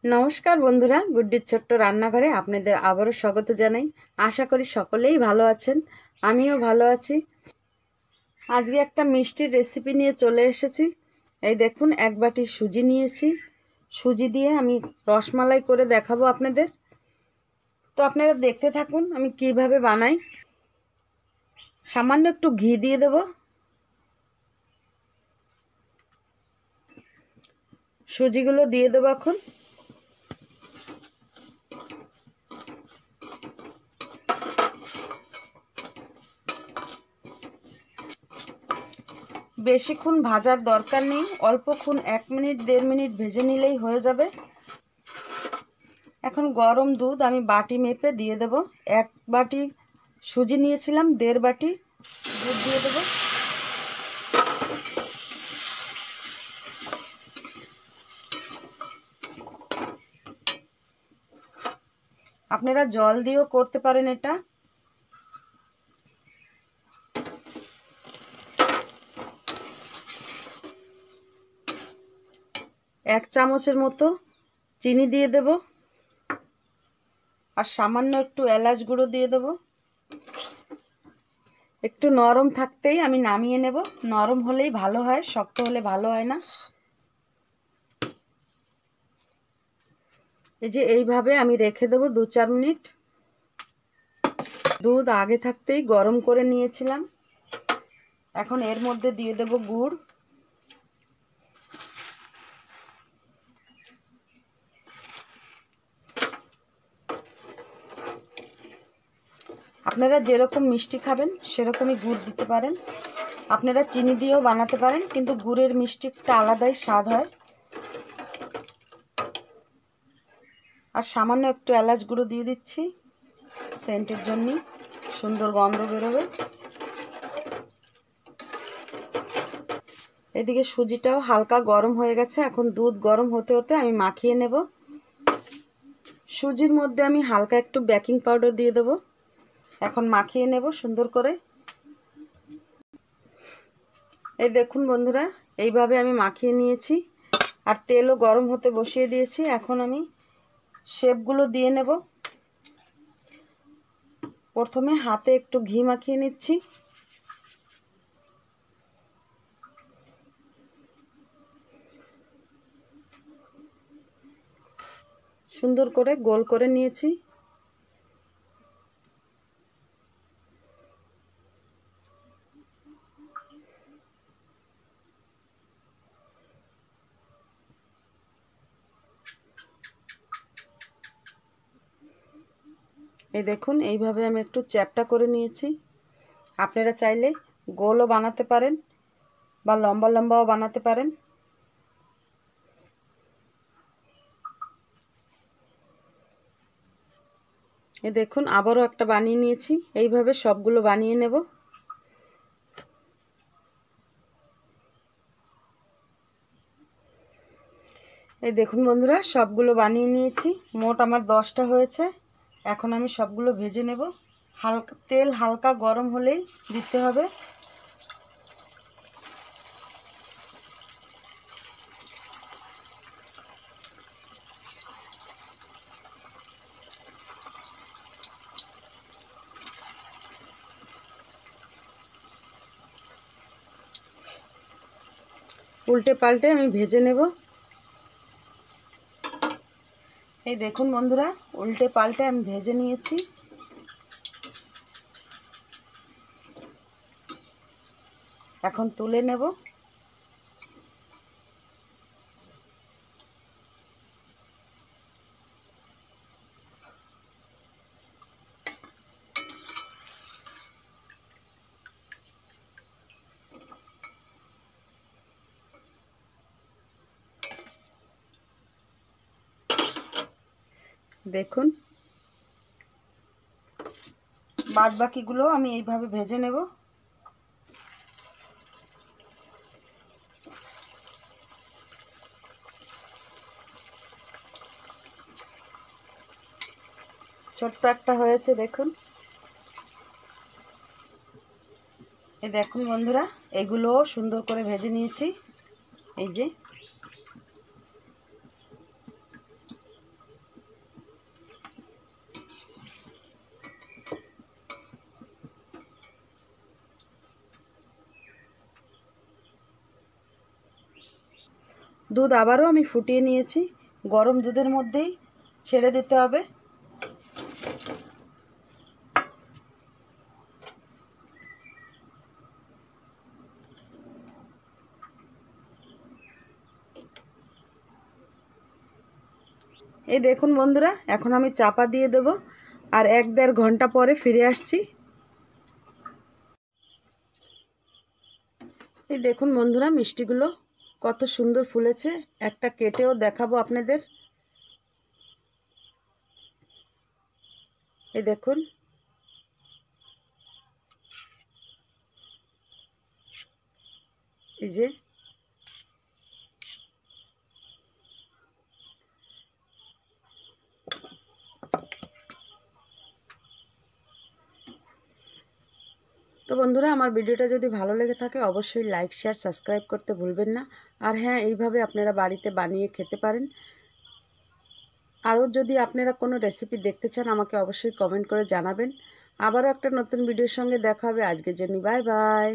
নমস্কার বন্ধুরা, গুড্ডির ছোট্ট রান্নাঘরে আপনাদের আবারও স্বাগত জানাই। আশা করি সকলেই ভালো আছেন, আমিও ভালো আছি। আজকে একটা মিষ্টির রেসিপি নিয়ে চলে এসেছি। এই দেখুন, এক বাটি সুজি নিয়েছি। সুজি দিয়ে আমি রসমালাই করে দেখাবো আপনাদের। তো আপনারা দেখতে থাকুন আমি কিভাবে বানাই। সামান্য একটু ঘি দিয়ে দেব। সুজিগুলো দিয়ে দেবো এখন। বেশিক্ষণ ভাজার দরকার নেই, অল্পক্ষণ 1 মিনিট 1.5 মিনিট ভেজে নিলেই হয়ে যাবে। এখন গরম দুধ আমি বাটি মেপে দিয়ে দেব। 1 বাটি সুজি নিয়েছিলাম, 1.5 বাটি দুধ দিয়ে দেব। আপনারা জল দিয়েও করতে পারেন এটা। এক চামচের মতো চিনি দিয়ে দেব, আর সামান্য একটু এলাচ গুঁড়ো দিয়ে দেব। একটু নরম থাকতেই আমি নামিয়ে নেব। নরম হলেই ভালো হয়, শক্ত হলে ভালো হয় না। এই যে এইভাবে আমি রেখে দেবো 2-4 মিনিট। দুধ আগে থাকতেই গরম করে নিয়েছিলাম। এখন এর মধ্যে দিয়ে দেব গুড়। আপনারা যেরকম মিষ্টি খাবেন সেরকমই গুড় দিতে পারেন। আপনারা চিনি দিয়েও বানাতে পারেন, কিন্তু গুড়ের মিষ্টিটা আলাদাই স্বাদ হয়। আর সামান্য একটু এলাচ গুঁড়ো দিয়ে দিচ্ছি সেন্টের জন্য, সুন্দর গন্ধ বেরোবে। এদিকে সুজিটাও হালকা গরম হয়ে গেছে। এখন দুধ গরম হতে হতে আমি মাখিয়ে নেব। সুজির মধ্যে আমি হালকা একটু বেকিং পাউডার দিয়ে দেব। এখন মাখিয়ে নেব সুন্দর করে। এই দেখুন বন্ধুরা, এইভাবে আমি মাখিয়ে নিয়েছি। আর তেলও গরম হতে বসিয়ে দিয়েছি। এখন আমি শেপগুলো দিয়ে নেব। প্রথমে হাতে একটু ঘি মাখিয়ে নিচ্ছি। সুন্দর করে গোল করে নিয়েছি। এই দেখুন, এইভাবে আমি একটু চ্যাপটা করে নিয়েছি। আপনারা চাইলে গোলও বানাতে পারেন বা লম্বা লম্বাও বানাতে পারেন। এই দেখুন, আবারও একটা বানিয়ে নিয়েছি। এইভাবে সবগুলো বানিয়ে নেব। এই দেখুন বন্ধুরা, সবগুলো বানিয়ে নিয়েছি। মোট আমার 10টা হয়েছে। এখন আমি সবগুলো ভেজে নেব। হালকা তেল হালকা গরম হলেই দিতে হবে। উল্টে পাল্টে আমি ভেজে নেব। এই দেখুন বন্ধুরা, উল্টে পাল্টে আমি ভেজে নিয়েছি। এখন তুলে নেব। দেখুন, বাদ বাকিগুলো আমি এইভাবে ভেজে নেব। ছোট্ট একটা হয়েছে দেখুন। এই দেখুন বন্ধুরা, এগুলোও সুন্দর করে ভেজে নিয়েছি। এই যে দুধ আবারও আমি ফুটিয়ে নিয়েছি। গরম দুধের মধ্যেই ছেড়ে দিতে হবে। এই দেখুন বন্ধুরা, এখন আমি চাপা দিয়ে দেব আর 1-1.5 ঘন্টা পরে ফিরে আসছি। এই দেখুন বন্ধুরা, মিষ্টিগুলো কত সুন্দর ফুলেছে। একটা কেটেও দেখাবো আপনাদের। এই দেখুন, এই যে তো বন্ধুরা, আমার ভিডিওটা যদি ভালো লেগে থাকে অবশ্যই লাইক, শেয়ার, সাবস্ক্রাইব করতে ভুলবেন না। আর হ্যাঁ, এইভাবে আপনারা বাড়িতে বানিয়ে খেতে পারেন। আরও যদি আপনারা কোনো রেসিপি দেখতে চান আমাকে অবশ্যই কমেন্ট করে জানাবেন। আবারও একটা নতুন ভিডিওর সঙ্গে দেখা হবে। আজকের জন্য বাই বাই।